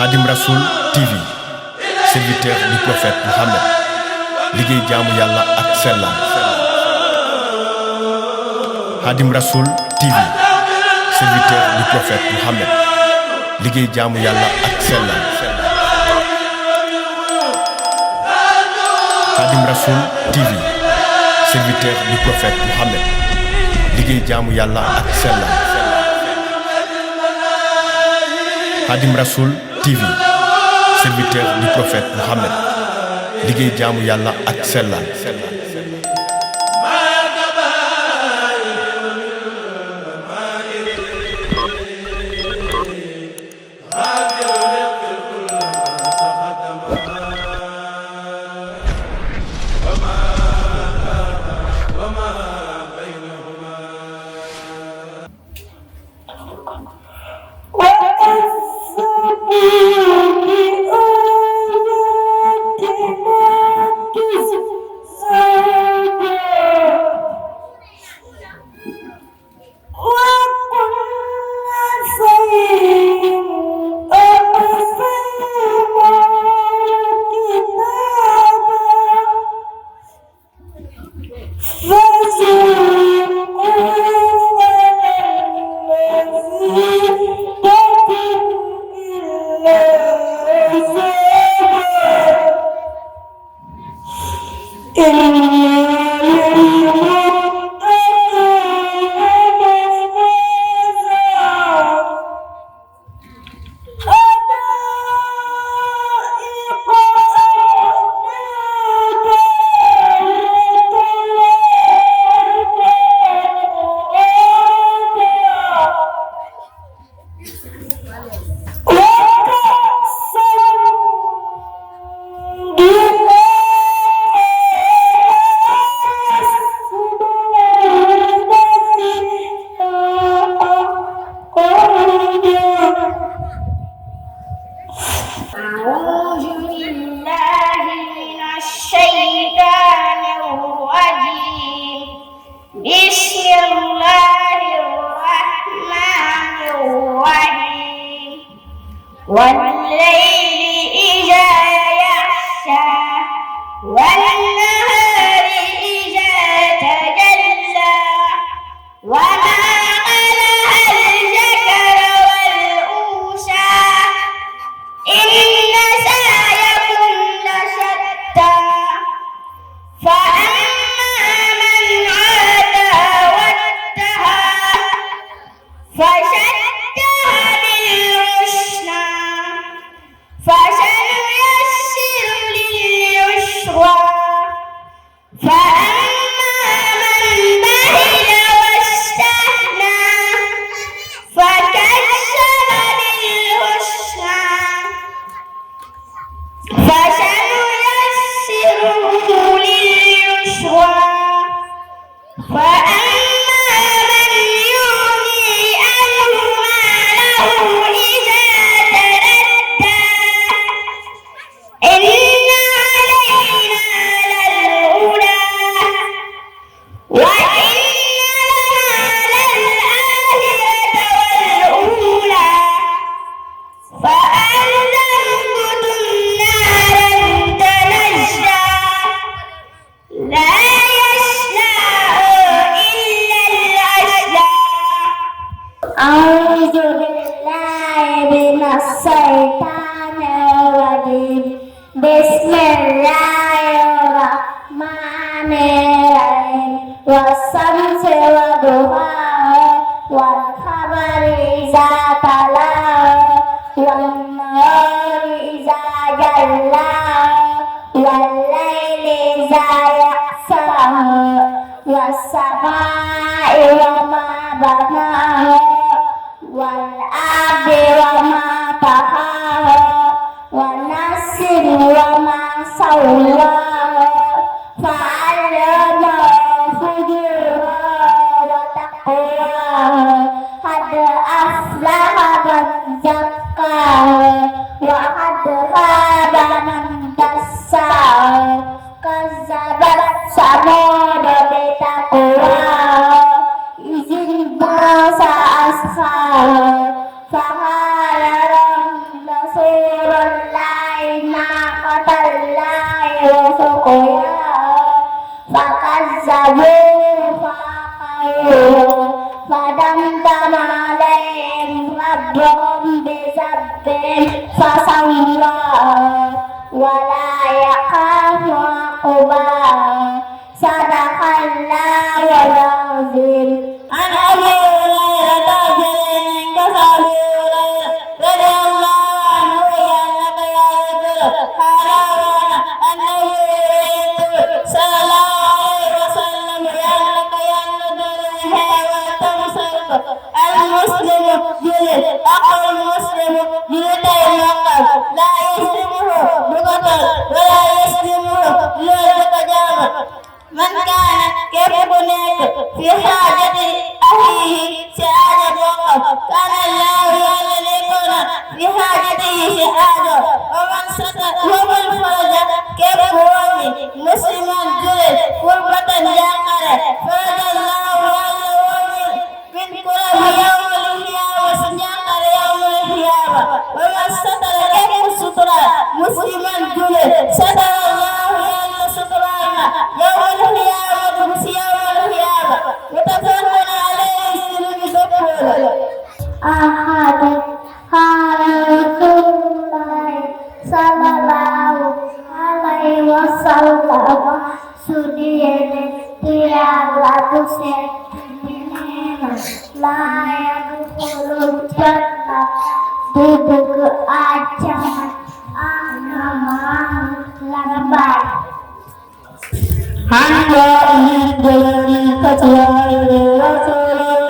Khadim Rasoul TV, serviteur du prophète Mohammed, liggéey jaamu yàlla ak sellal. Khadim Rasoul TV, serviteur du prophète Mohammed, liggéey jaamu yàlla ak sellal. Khadim Rasoul TV, serviteur du prophète Mohammed, liggéey jaamu yàlla ak sellal. Khadim Rasoul TV, serviteur du prophète Mohammed, liggéey jaamu yàlla ak sellal. والليل إذا يغشى والنهار إذا تجلى وما خلق الذكر والأنثى إن سعيكم لشتى فأما من عاد واتقى فشدها بالحسنى فسنيسر لليسرى فأما من بخل واستغنى فكذب بالحسنى فسنيسره لليسرى فأما من يغني عنه ماله إذا تردى إن علينا للهدى وإن لنا للآخرة والأولى فأنذرتكم نارا تلظى لا يصلاها إلا الأشقى أعوذ بالله من الشيطان الرجيم بسم الله الرحمن الرحيم والشمس وضحاها والقمر إذا تلاها والنهار إذا جلاها والليل إذا يغشاها والسماء وما بناها والأرض وما طحاها ونفس وما سواها فألهمها فجورها وتقواها قد أفلح من زكاها وقد خاب من دساها كذبت ثمود بتقواها إذ انبعث أشقاها فقال لهم رسول فدمدم عليهم ربهم بذنبهم فسوى ولا يخاف عقباه صدق الله العظيم. عن أبي هريرة رضي الله عنه أنه صلى الله عليه وسلم المسلم جلد أخو المسلم جلدين وقف لا يسلمه بقتل ولا يسلمه لوجة جامع من كان كيف في حاجة أخيه سعادة وقف كان الله الذي يكون في حاجته سعادة ومن ستر الفرج كيف هو مسلم جلد قربة جاقرة فرج الله من كل يوم القيامة سجاقر يوم القيامة ومن ستر كيف سترة مسلما جلد ستر الله سترانا يوم القيامة بس يوم القيامة متفق عليه سلم دخول أحد قال رسول الله صلى الله عليه وسلم سدين tiada la yadkhulul jannah duduk aja anama lambat hamba hidayah kecuali Rasulullah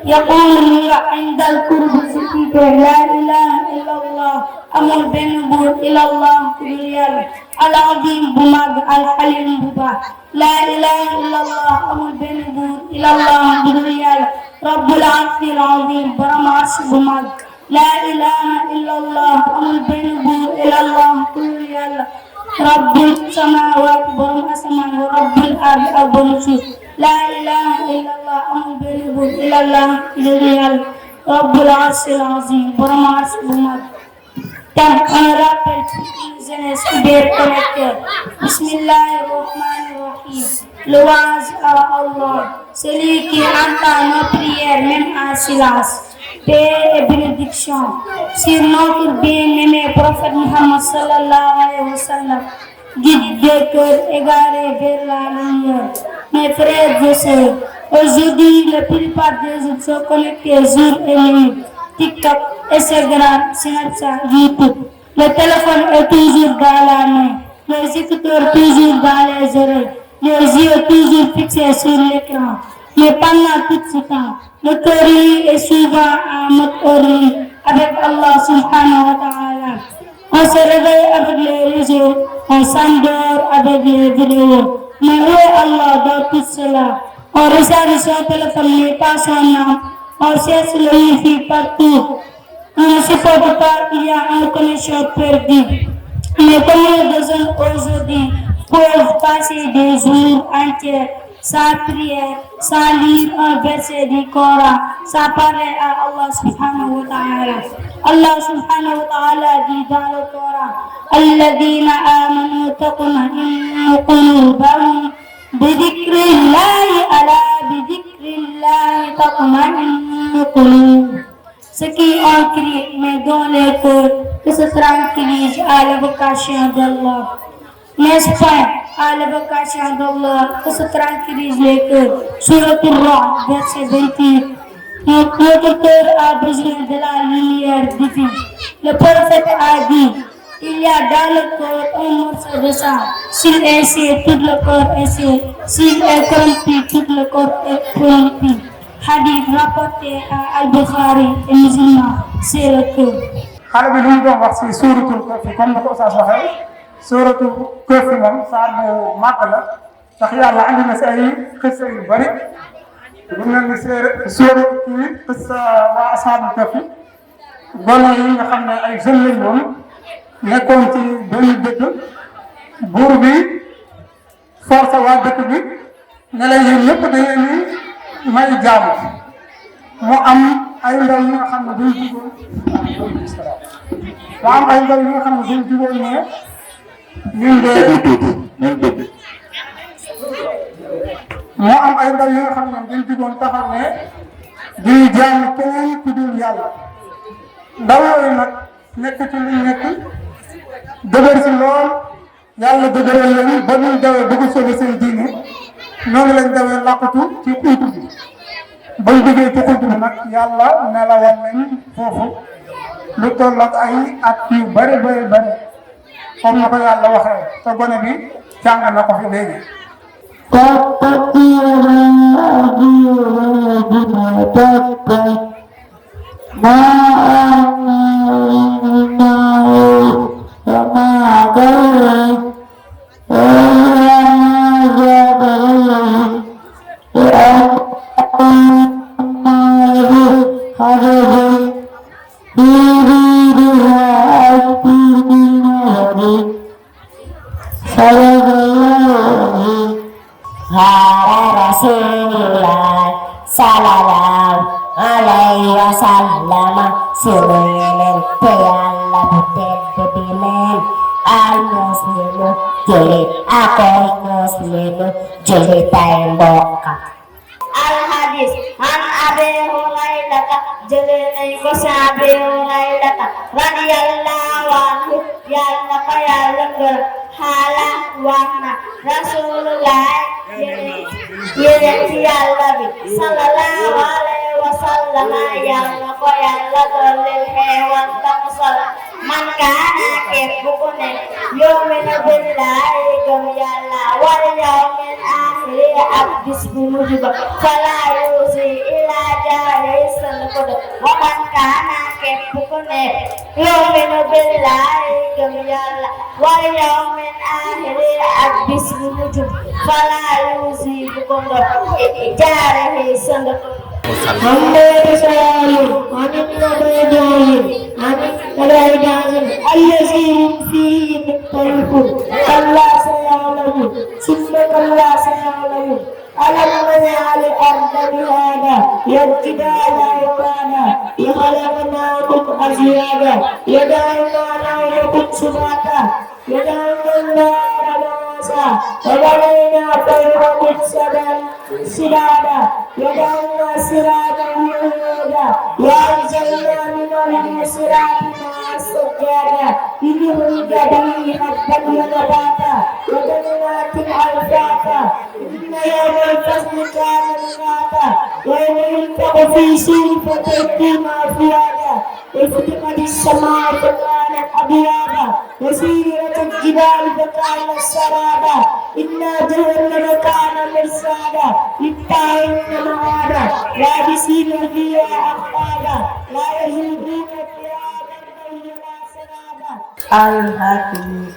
يقول عند القرب ذكر لا إله إلا الله أمر بنبور إلى الله كبير العظيم بمag الحليم ببا لا إله إلا الله أمر بنبور إلى الله كبير رب العرش العظيم برماس بمag لا إله إلا الله أمر بنبور إلى الله كبير رب السماوات برم أسمان ورب الأرض أبنسوس لا إله إلا الله أمر بنبور إلى الله كبير رب العرش العظيم برماس بمag Then on rappel jeunesse bien connecté. Bismillahirrahmanirrahim. Louange à Allah, celui qui entend nos prières même en silence. Paix et bénédiction sur notre bien-aimé prophète Muhammad sallallahu alayhi wa sallam, guide des cœurs égarés vers la lumière. Mes frères et sœurs, aujourd'hui la plupart des gens sont connectés jour et nuit. TikTok, Instagram, Snapchat, YouTube. Le téléphone est toujours dans la main, les écouteurs toujours dans les oreilles, les yeux toujours fixés sur l'écran. Mais pendant tout ce temps, le cœur est souvent en mode orni avec Allah subhanahu wa ta'ala. On se réveille avec les réseaux, on s'endort avec les vidéos. Mais où est Allah dans tout cela? On recharge son téléphone mais pas son âme. On cherche le wifi partout. On ne supporte pas qu'il y a une connexion perdue. Mais combien de gens aujourd'hui peuvent passer des jours entiers sans prière, sans lire un verset du Coran, sans parler à Allah subhanahu wa ta'ala. Allah subhanahu wa ta'ala dit dans le Coran, الذين آمنوا تطمئن قلوبهم بذكر الله ألا بذكر الله تطمئن القلوب. Ceux qui ont crié, mais dont les cœurs se tranquillisent à l'évocation d'Allah. N'est-ce pas à l'évocation d'Allah que se tranquillise les cœurs? Surat Ar-Ra'd, verset 28. Notre cœur a besoin de la lumière divine. Le prophète a dit, il y a dans le corps un morceau de sang. S'il est sain, tout le corps est sain. S'il est corrompu, tout le corps est corrompu. Hadith rapporté à Al-Bukhari et musulman, c'est le cœur. xale bi lu mu doon wax si suuratul Kahf comme ni ko Oustaz waxee suuratul Kahf moom saar bu màgg la ndax yàlla andi na si ay xissa yu bëri lu mel ni suurat kii xissa waa ashaabul Kahf gone yi nga xam ne ay jeunes lañ woon nekkoon ci benn dëkk buur bi forcé waa dëkk bi ne leen yéen ñëpp da ngeen ni may jaamu mu am ay ndaw yi nga xam ne dañ jugoon mu am ay ndaw yi nga xam ne dañ jugoon ne ñun de mu am ay ndaw yi nga xam ne dañ jugoon taxaw ne duñu jaamu keneen ku dul yàlla ndaw yooyu nag nekk ci luñ nekk dëgër si lool yàlla dëgëral leen ba ñu dawee bëgg a sauver seen diine noonu lañ dawee làqatu ci xuutu bi bañ jógee ci xuutu bi nag yàlla nelawal nañ foofu lu toll ak ay at yu bëri comme na ko yàlla waxee te gone bi jàng na ko fi léegi. Al-Hadis an Abi Hurairah jëlee ko ci Abi Hurairah radiyallahu anhu yàlla ko yàlla gërëm xaala wax na Rasulullah yéen ci yàlla bi sallallahu alayhi wa sallam yàlla ko yàlla dooleel xeewal ta musal man kaana képp ku ne yu'minu billahi gëm yàlla wal yawmil aaxir ak bis bu mujj ba falaa yuusi ilaa jaarihi sal wa man kaana képp ku ne yu'minu billahi gëm yàlla wal yawmil aaxir ak bis bu mujj falaa yuusi bu ko ndox jaarihi sal الذي فيه مختلفون كلا سيعلمون ثم كلا سيعلمون ألم نجعل الأرض مهادا والجبال أوتادا وخلقناكم أزواجا وجعلنا نومكم سباتا وجعلنا النار معاشا وبنينا فوقكم سبعا شدادا وجعلنا سراجا وهودا وأنزلنا من المعصرات سجادا يخرج به حبا ونباتا وجنات ألفافا إن يوم الفصل كان ميقاتا ويوم ينفخ في صور فتأتي أفواجا وفتحت السماء فكانت أبوابا وسيرت الجبال فكانت سرابا إنا جهنم كان مرصادا للطاغين مآبا لابسين فيها أحقابا لا يذوقون فيها Al-Hadis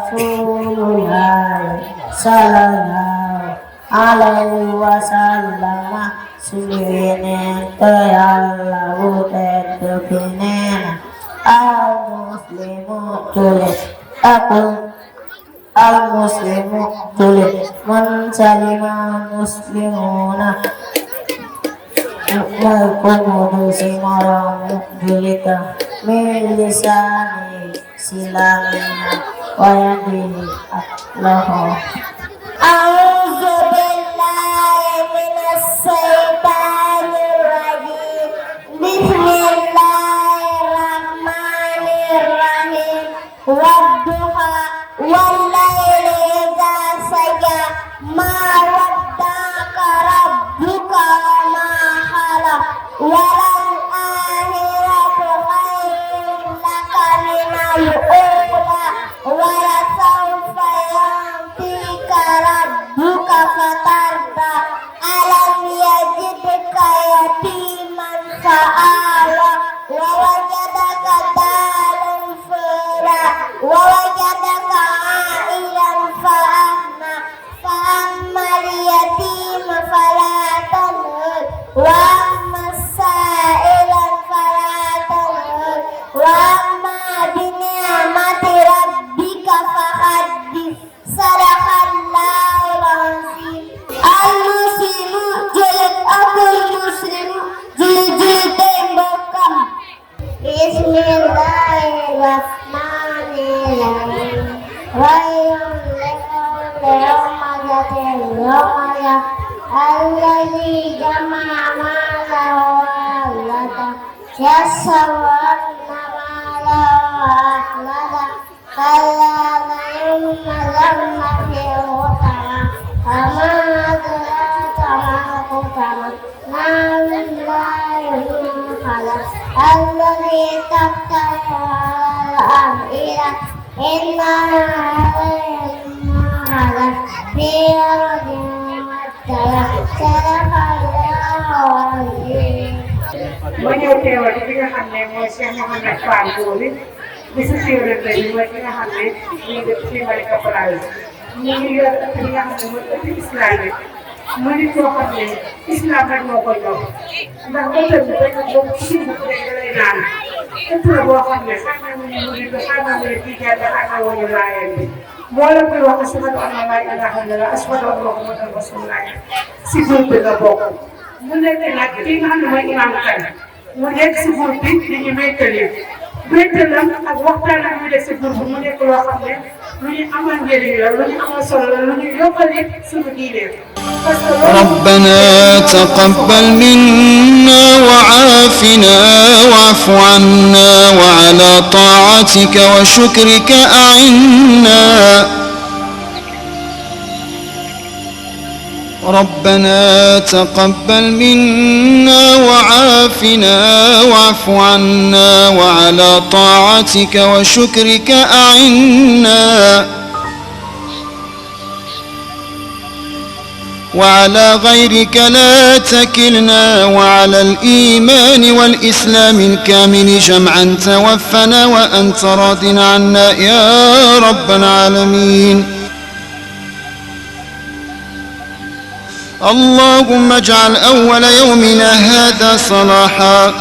Rasulullah sallallahu alaihi wasallam suwene tayallahu terdebinen al-muslimu tulis man salima muslimuna Ma'akum simara mukbilika min lisani silamina wa yadihi atlahu A'udzu billahi minas syaitanir rajim Bismillahirrahmanirrahim Wadduha وللآخرة خير لك من الأولى ولسوف يعطيك ربك فترضى ألم يجدك يتيما فآوى ووجدك ضالا فهدى ووجدك عائلا فأغنى فأما اليتيم فلا تقهر وأما السائل فلا تنهر وأما بنعمة ربك فحدث صدق الله العظيم. المسلم جلد أبو المسلم جلد تنبكم. بسم الله الرحمن الرحيم. غير يوم الذي جمع ماله وأولده يحسب أن ماله أخلده كلا لينبذن في الحطمة وما أدراك ما الحطمة نار الله الموقدة التي تطلع على الأفئدة إنها عليهم موعدة في أرض ma ñëw teewal ki nga xam ne mooy Cheikh Mouhamed Fall Góori bisu séeréer bi mooy ki nga xam ne ñu ngi def ci Malika Plage ñu ngi yor li nga xam ne mooy ëpp islamique mu nit koo xam ne islam rek moo koy ñor ndax ëllëg bi dañ ko bokk ci bu rek da lay naan ëpp la boo xam ne xam na mu ñu murid xam na mu ne tijaan xam na woñu laayeen bi moo la koy wax ashhadu an laa ilaaha illallaah ashhadu anna muhammadan rasuulullaah si góor bi nga bokk mu nekk nag kii nga xam ne mooy imaam kan mu nekk si góor bi dañuy wéttali wéttalam ak waxtaan ak ñu def si góor bi mu nekk loo xam ne lu ñu amal njëriñ la lu ñu amal solo la lu ñu yokkale suñu diine ربنا تقبل منا وعافنا واعف عنا وعلى طاعتك وشكرك أعنا ربنا تقبل منا وعافنا واعف عنا وعلى طاعتك وشكرك أعنا وعلى غيرك لا تكلنا وعلى الإيمان والإسلام الكامل جمعا توفنا وأنت راض عنا يا رب العالمين. اللهم اجعل أول يومنا هذا صلاحا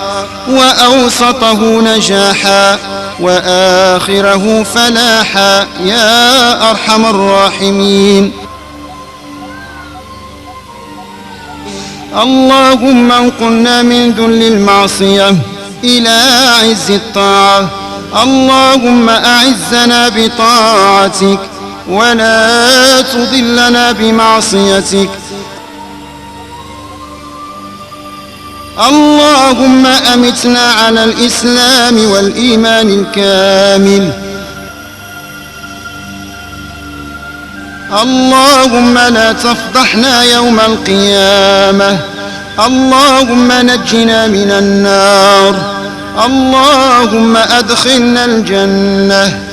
وأوسطه نجاحا وآخره فلاحا يا أرحم الراحمين. اللهم انقلنا من ذل المعصية إلى عز الطاعة. اللهم أعزنا بطاعتك ولا تضلنا بمعصيتك. اللهم أمتنا على الإسلام والإيمان الكامل. اللهم لا تفضحنا يوم القيامة. اللهم نجنا من النار. اللهم أدخلنا الجنة.